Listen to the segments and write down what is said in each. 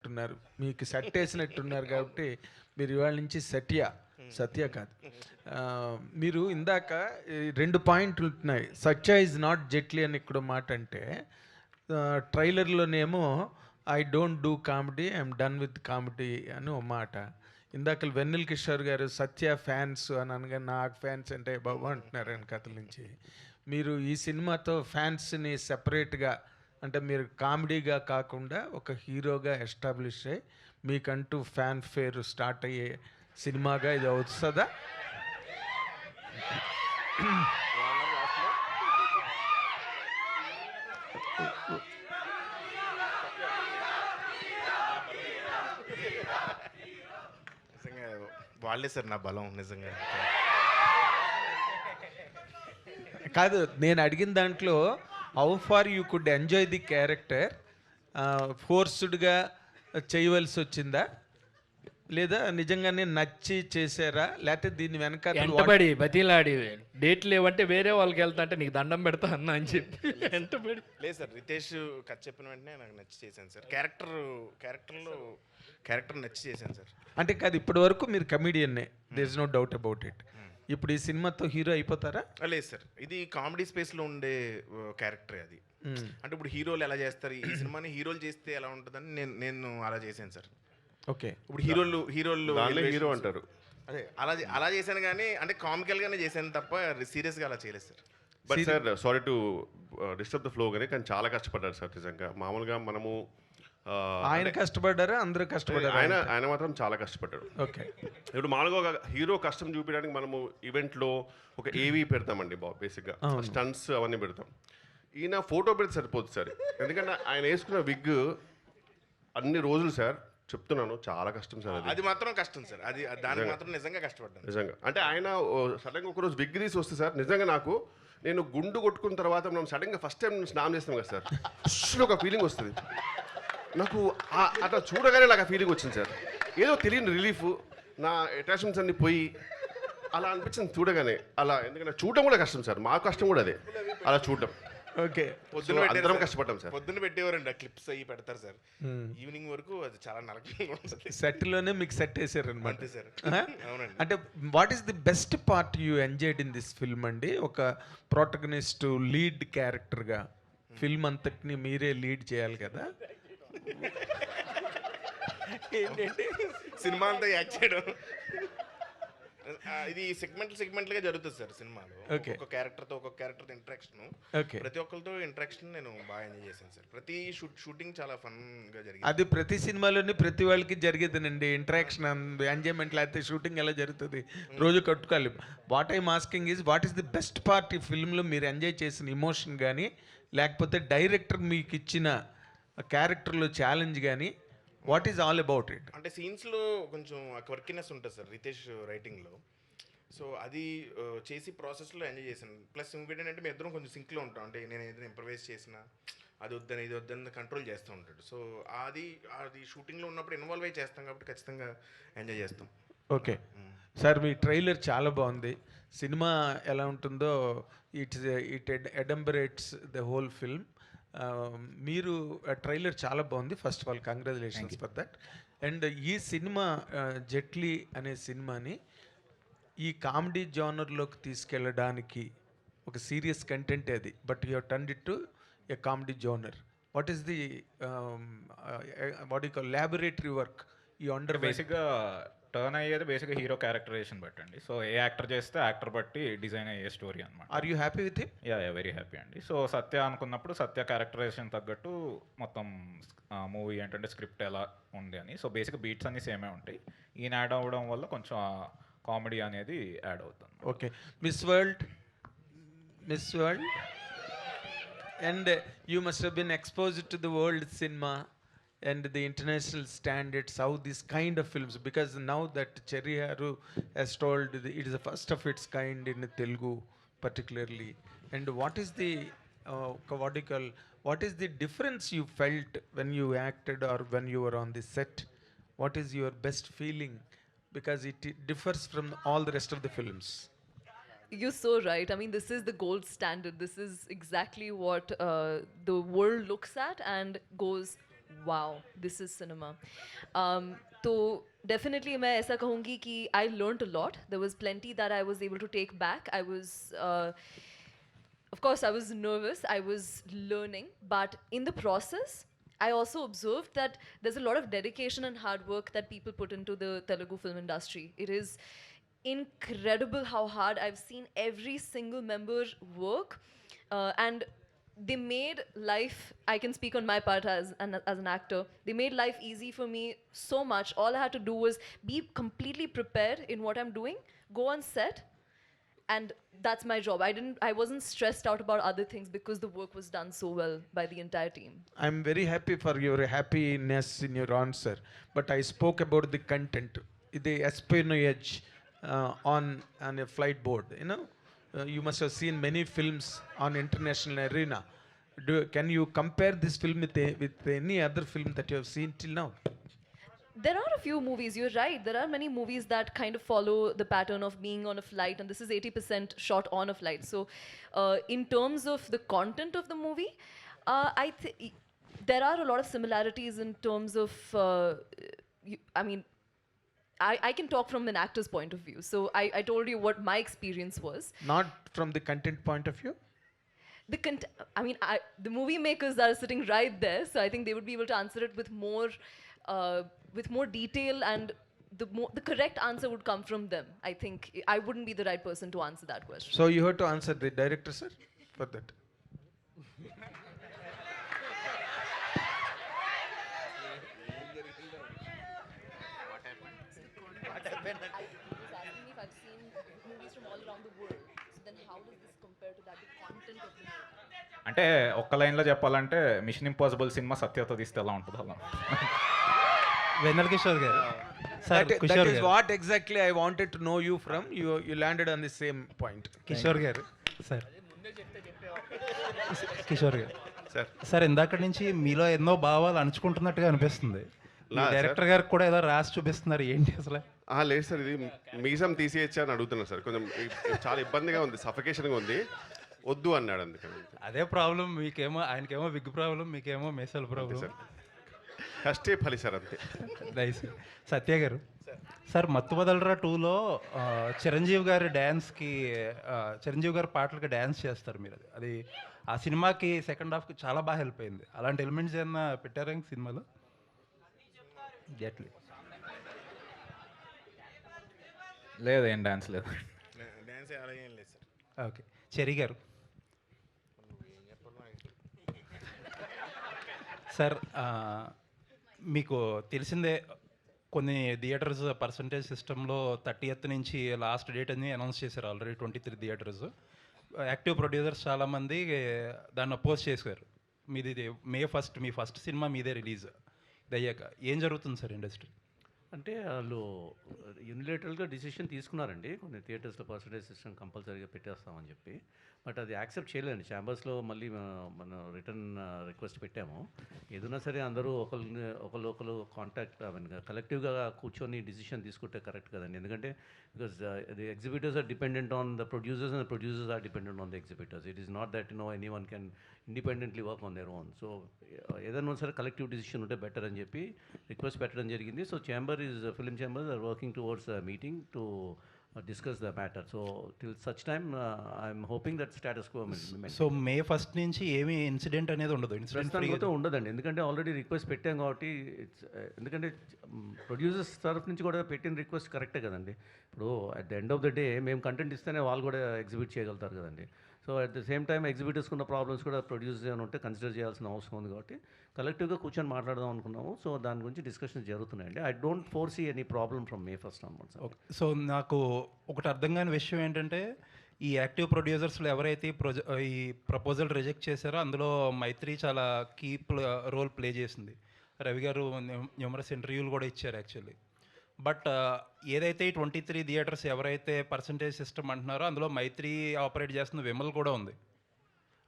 ఉన్నారు, మీకు సెట్ వేసినట్టున్నారు కాబట్టి మీరు ఇవాళ నుంచి సత్య కాదు. ఆ, మీరు ఇందాక రెండు పాయింట్లు ఉంటున్నాయి. సత్య ఇస్ నాట్ జెట్లీ అని ఇక్కడ మాట అంటే, ట్రైలర్లోనేమో I don't do comedy, I'm done with comedy అని ఒక మాట. ఇందాక వెన్నెల కిషోర్ గారు సత్య ఫ్యాన్స్ అని అనగా నాకు ఫ్యాన్స్ అంటే బాబు అంటున్నారు అని కథల నుంచి. మీరు ఈ సినిమాతో ఫ్యాన్స్ని సెపరేట్గా, అంటే మీరు కామెడీగా కాకుండా ఒక హీరోగా ఎస్టాబ్లిష్ అయ్యి మీకంటూ ఫ్యాన్ ఫేర్ స్టార్ట్ అయ్యే సినిమాగా ఇది వస్తుందా? నిజంగా వాళ్ళే సార్ నా బలం నిజంగా. కాదు, నేను అడిగిన దాంట్లో how far you could enjoy the character, ఫోర్స్డ్గా చేయవలసి వచ్చిందా లేదా నిజంగానే నచ్చి చేశారా, లేకపోతే దీని వెనక ఎంటబడి బతిలాడి డేట్లు లేవంటే వేరే వాళ్ళకి వెళ్తా అంటే నీకు దండం పెడతా అన్నా అని చెప్పి ఎంటబడి. లేదు సార్, రితేష్ కథ చెప్పిన వెంటనే నాకు నచ్చి చేశాను సార్. క్యారెక్టర్ నచ్చి చేశాను సార్. అంటే కాదు, ఇప్పటి వరకు మీరు కమీడియన్నే, there is no doubt about it. ఇప్పుడు ఈ సినిమాతో హీరో అయిపోతారా? లేదు సార్, ఇది కామెడీ స్పేస్లో ఉండే క్యారెక్టర్ అది. అంటే ఇప్పుడు హీరోలు ఎలా చేస్తారు, ఈ సినిమాని హీరోలు చేస్తే ఎలా ఉంటుందని నేను అలా చేశాను సార్. ఓకే, ఇప్పుడు హీరోలు హీరో అంటారు. అదే అలా చేశాను, కానీ అంటే కామికల్గానే చేశాను తప్ప సీరియస్గా అలా చేయలేదు sir. But sir, sorry to disturb the flow కానీ చాలా కష్టపడ్డారు సార్ నిజంగా. మామూలుగా మనము ఆయన కష్టపడ్డారా, అందరూ కష్టపడ్డారు? ఆయన మాత్రం చాలా కష్టపడ్డాడు. ఓకే, ఇప్పుడు మామూలుగా ఒక హీరో కష్టం చూపించడానికి మనము ఈవెంట్లో ఒక ఏవీ పెడతామండి బేసిక్గా, స్టంట్స్ అవన్నీ పెడతాం. ఈయన ఫోటో పెడితే సరిపోతుంది సార్, ఎందుకంటే ఆయన వేసుకున్న విగ్ అన్ని రోజులు సార్ చెప్తున్నాను చాలా కష్టం సార్. అది మాత్రం కష్టం సార్, దానికి మాత్రం నిజంగా కష్టపడ్డాను నిజంగా. అంటే ఆయన సడన్గా ఒకరోజు విగ్ తీసి వస్తే సార్, నిజంగా నేను గుండు కొట్టుకున్న తర్వాత మనం సడన్గా ఫస్ట్ టైం స్నానం చేస్తాం కదా సార్, ఒక ఫీలింగ్ వస్తుంది నాకు. అట్లా చూడగానే నాకు ఆ ఫీలింగ్ వచ్చింది సార్, ఏదో తెలియని రిలీఫ్, నా అటాచ్మెంట్స్ అన్ని పోయి అలా అనిపించింది చూడగానే. అలా ఎందుకంటే చూడటం కూడా కష్టం సార్, మా కష్టం కూడా అదే, అలా చూడటం. ఓకే, అందరం కష్టపడ్డాం సార్. పొద్దున్న పెట్టేవారండి, క్లిప్స్ అయ్యి పెడతారు సార్, ఈవినింగ్ వరకు అది చాలా నరకంగా ఉంటుంది. సెట్లోనే మీకు సెట్ వేసారు అనమాట సార్. అవునండి. అంటే what is the best part you enjoyed in this film అండి? ఒక ప్రోటగనిస్ట్ లీడ్ క్యారెక్టర్గా ఫిల్మ్ అంతటిని మీరే లీడ్ చేయాలి కదా. ఏంటంటే సినిమా అంతా యాక్ట్ చేయడం, ఇది సెగ్మెంట్లుగా జరుగుతుంది సార్ సినిమాలో. ఒక్కొక్క క్యారెక్టర్తో ఇంటరాక్షన్, ప్రతి ఒక్కరితో ఇంటరాక్షన్ నేను బాగా ఎంజాయ్ చేశాను సార్. ప్రతి షూటింగ్ చాలా ఫన్గా జరిగింది. అది ప్రతి సినిమాలోని ప్రతి వాళ్ళకి జరిగేదేనండి, ఇంటరాక్షన్ ఎంజాయ్మెంట్. లేకపోతే షూటింగ్ ఎలా జరుగుతుంది, రోజు కట్టుకోవాలి. What I'm asking is what is the best part ఈ ఫిల్మ్లో మీరు ఎంజాయ్ చేసిన ఇమోషన్ కానీ, లేకపోతే డైరెక్టర్ మీకు ఇచ్చిన క్యారెక్టర్లో ఛాలెంజ్ కానీ, what is all about it? అంటే సీన్స్లో కొంచెం క్వర్కినెస్ ఉంటుంది సార్ రితేష్ రైటింగ్లో. సో అది చేసి ప్రాసెస్లో ఎంజాయ్ చేశాను. ప్లస్ ఇంకోటి ఏంటంటే మేము ఇద్దరం కొంచెం సింక్లో ఉంటాం. అంటే నేను ఏదైనా ఇంప్రవైజ్ చేసినా అది వద్దని ఇది వద్దని కంట్రోల్ చేస్తూ ఉంటాడు. సో అది షూటింగ్లో ఉన్నప్పుడు ఇన్వాల్వ్ అయ్యి చేస్తాం కాబట్టి ఖచ్చితంగా ఎంజాయ్ చేస్తాం. ఓకే సార్, మీ ట్రైలర్ చాలా బాగుంది. సినిమా ఎలా ఉంటుందో ఇట్ ఎడంబరేట్స్ ద హోల్ ఫిల్మ్. మీరు ట్రైలర్ చాలా బాగుంది. First of all congratulations for that. And ఈ సినిమా జెట్లీ అనే సినిమాని ఈ కామెడీ జానర్లోకి తీసుకెళ్ళడానికి ఒక సీరియస్ కంటెంట్ అది, but you turned it to A comedy genre. What is the what you call laboratory work ఈ అండర్? బేసిక్గా టర్న్ అయ్యేది బేసిక్గా హీరో క్యారెక్టరైజేషన్ బట్టి అండి. సో ఏ యాక్టర్ చేస్తే యాక్టర్ బట్టి డిజైన్ అయ్యే స్టోరీ అనమాట. Are you happy with him? Yeah very happy అండి. సో సత్య అనుకున్నప్పుడు సత్య క్యారెక్టరైజేషన్ తగ్గట్టు మొత్తం మూవీ ఏంటంటే స్క్రిప్ట్ ఎలా ఉంది అని. సో బేసిక్గా బీట్స్ అన్నీ సేమే ఉంటాయి. ఈయన యాడ్ అవ్వడం వల్ల కొంచెం కామెడీ అనేది యాడ్ అవుతుంది. Okay, miss world and you must have been exposed to the world cinema and the international standards, how this kind of films, because now that Cherry Haru has told it is the first of its kind in Telugu particularly. And what is the what is the difference you felt when you acted or when you were on the set? What is your best feeling, because it differs from all the rest of the films? You're so right. I mean, this is the gold standard. This is exactly what the world looks at and goes, wow, this is cinema. तो definitely मैं ऐसा कहूँगी कि I learned a lot. There was plenty that I was able to take back. Of course, I was nervous. I was learning, but in the process, I also observed that there's a lot of dedication and hard work that people put into the Telugu film industry. It is incredible how hard I've seen every single member work, and they made life. I can speak on my part as an actor. They made life easy for me so much. All I had to do was be completely prepared in what I'm doing, go on set, and that's my job. I wasn't stressed out about other things because the work was done so well by the entire team. I'm very happy for your happiness in your answer, but I spoke about the content, the espionage on a flight board. You must have seen many films on international arena. Can you compare this film with any other film that you have seen till now? There are a few movies, you're right. There are many movies that kind of follow the pattern of being on a flight, and this is 80% shot on a flight. So, in terms of the content of the movie, there are a lot of similarities in terms of, I can talk from an actor's point of view. So, I told you what my experience was. Not from the content point of view? The movie makers are sitting right there, so I think they would be able to answer it with more detail, and the correct answer would come from them. I think I wouldn't be the right person to answer that question. So you have to answer the director, sir, for that. I was asking if I've seen movies from all around the world. So then how does this compare to that, the content of the movie? అంటే ఒక్క లైన్లో చెప్పాలంటే machine impossible cinema సత్యతో తీస్తే ఎలా ఉంటుంది అలా వెన్నెల కిషోర్ గారు sir That Kishore is గారు what exactly I wanted to know you from. You landed on the same point. Kishore గారు సార్ కిషోర్ గారు సార్ సార్ ఇందాక నుంచి మీలో ఎన్నో భావాలు అణుచుకుంటున్నట్టుగా అనిపిస్తుంది నా సార్? డైరెక్టర్ గారికి కూడా ఏదో రాసి చూపిస్తున్నారు ఏంటి అసలు లేదు సార్, ఇది మీసం తీసేయచ్చా అని అడుగుతున్నాను సార్. కొంచెం చాలా ఇబ్బందిగా ఉంది, సఫికేషన్గా ఉంది, వద్దు అన్నాడు అందుకని. అదే ప్రాబ్లం, మీకేమో ఆయనకేమో విగ్ ప్రాబ్లం, మీకేమో మేసల్ ప్రాబ్లం. సార్ కష్టే ఫలి సార్ అంతే. నైస్. సత్య గారు సార్ మత్తు వదలరా 2లో చిరంజీవి గారి డ్యాన్స్కి చిరంజీవి గారి పాటలకి డ్యాన్స్ చేస్తారు మీరు. అది ఆ సినిమాకి సెకండ్ హాఫ్కి చాలా బాగా హెల్ప్ అయింది. అలాంటి ఎలిమెంట్స్ ఏమన్నా పెట్టారా ఇంక సినిమాలో? ఎట్లీ లేదు, ఏం డాన్స్ లేదు. డ్యాన్స్ అలాగే ఏం లేదు సార్. ఓకే. చెరి గారు సార్ మీకు తెలిసిందే కొన్ని థియేటర్స్ పర్సంటేజ్ సిస్టంలో 30th నుంచి లాస్ట్ డేట్ అని అనౌన్స్ చేశారు. Already 23 theatres. యాక్టివ్ ప్రొడ్యూసర్స్ చాలామంది దాన్ని అపోజ్ చేశారు. మీది May 1 మీ ఫస్ట్ సినిమా మీదే రిలీజ్ ఇది అయ్యాక ఏం జరుగుతుంది సార్ ఇండస్ట్రీ? అంటే వాళ్ళు యూనిలేటరల్గా డిసిషన్ తీసుకున్నారండి, కొన్ని థియేటర్స్లో పర్సంటేజ్ సిస్టమ్ కంపల్సరీగా పెట్టేస్తామని చెప్పి. బట్ అది యాక్సెప్ట్ చేయలేదండి. ఛాంబర్స్లో మళ్ళీ మన రిటర్న్ రిక్వెస్ట్ పెట్టాము. ఏదైనా సరే అందరూ ఒకరు కాంటాక్ట్ కలెక్టివ్గా కూర్చొని డిసిషన్ తీసుకుంటే కరెక్ట్ కదండి. ఎందుకంటే because the exhibitors are dependent on the producers and the producers are dependent on the exhibitors. It is not that any one can independently work on their own. So ఏదైనా సరే collective decision ఉంటే better అని చెప్పి request పెట్టడం జరిగింది. So film chambers are working towards meeting to discuss the matter. So till such time I'm hoping that status quo will remain. So May 1 నుంచి ఏమీ incident అనేది ఉండదు? ప్రస్తుతానికి ఉండదండి, ఎందుకంటే ఆల్రెడీ రిక్వెస్ట్ పెట్టాం కాబట్టి. ఎందుకంటే ప్రొడ్యూసర్స్ తరఫు నుంచి కూడా పెట్టిన రిక్వెస్ట్ కరెక్టే కదండి. ఇప్పుడు at the end of the day మేము కంటెంట్ ఇస్తేనే వాళ్ళు కూడా ఎగ్జిబిట్ చేయగలుగుతారు కదండి. So at the same time ఎగ్జిబిటర్స్కి ఉన్న ప్రాబ్లమ్స్ కూడా ప్రొడ్యూసర్స్ ఏమైనా ఉంటే కన్సిడర్ చేయాల్సిన అవసరం ఉంది. కాబట్టి కలెక్టివ్గా కూర్చొని మాట్లాడదాం అనుకున్నాము. సో దాని గురించి డిస్కషన్స్ జరుగుతున్నాయండి. I don't foresee any problem from May 1 onwards. Okay. So నాకు ఒకటి అర్థం కాని విషయం ఏంటంటే ఈ యాక్టివ్ ప్రొడ్యూసర్స్లో ఎవరైతే ఈ ప్రపోజల్ రిజెక్ట్ చేశారో అందులో మైత్రి చాలా కీ రోల్ ప్లే చేసింది. రవి గారు న్యూమరస్ ఇంటర్వ్యూలు కూడా ఇచ్చారు యాక్చువల్లీ. బట్ ఏదైతే ఈ 23 థియేటర్స్ ఎవరైతే పర్సంటేజ్ సిస్టమ్ అంటున్నారో అందులో మైత్రి ఆపరేట్ చేస్తున్న విమల్ కూడా ఉంది.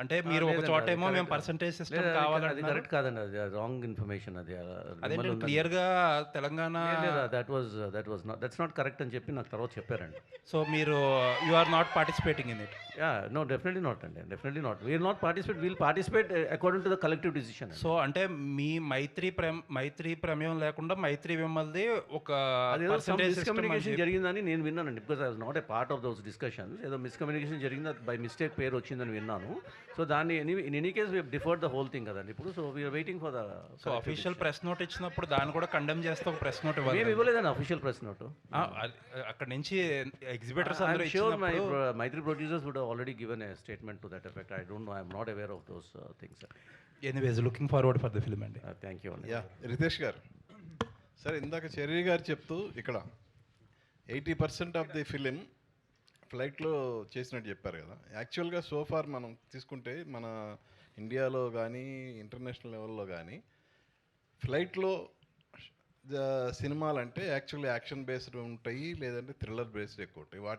అంటే మీరు ఒక లేదండి, చోటేమో అది మేము correct. పర్సంటేజ్ లేదు, సిస్టమ్ అది కావాలంటున్నారు. కరెక్ట్ కాదండి, అది రాంగ్ ఇన్ఫర్మేషన్ అది. అదేంటి క్లియర్గా తెలంగాణ. దట్స్ నాట్ కరెక్ట్ అని చెప్పి నాకు తర్వాత చెప్పారండి. సో మీరు you are not participating in it. No, definitely not అండి, definitely not. We'll not participate, we'll participate according to the collective decision. So అంటే మీ మైత్రి ప్రమేయం లేకుండా మైత్రి విమల్ది ఒక అదేదో పర్సంటేజ్ మిస్కమ్యూనికేషన్ జరిగిందని నేను విన్నానండి. Because I was not a part of those discussions. ఏదో మిస్కమ్యూనికేషన్ జరిగింది, బై మిస్టేక్ పేరు వచ్చిందని విన్నాను. సో దాన్ని in any case we deferred the whole thing కదండి ఇప్పుడు. So we are waiting for the. So official press note ఇచ్చినప్పుడు దాన్ని కూడా కండెమ్ చేస్తే ఒక ప్రెస్ నోట్ ఇవ్వాలి. మేము ఇవ్వలేదండి అఫీషియల్ ప్రెస్ నోట్. అక్కడ నుంచి ఎగ్జిబిటర్స్ అందరూ షూర్ ఇచ్చినప్పుడు Mythri producers would already given a statement to that effect. I don't know, I'm not aware of those things. Anyways looking forward for the film అండి. థ్యాంక్ యూ అండి. యా రితేష్ గారు, సరే ఇందాక cherry గారు చెప్తూ ఇక్కడ 80% ఆఫ్ ది ఫిలిం ఫ్లైట్లో చేసినట్టు చెప్పారు కదా. యాక్చువల్గా సోఫార్ మనం తీసుకుంటే మన ఇండియాలో కానీ ఇంటర్నేషనల్ లెవెల్లో కానీ ఫ్లైట్లో సినిమాలు అంటే యాక్చువల్లీ యాక్షన్ బేస్డ్ ఉంటాయి, లేదంటే థ్రిల్లర్ బేస్డ్ ఎక్కువ ఉంటాయి. వాటి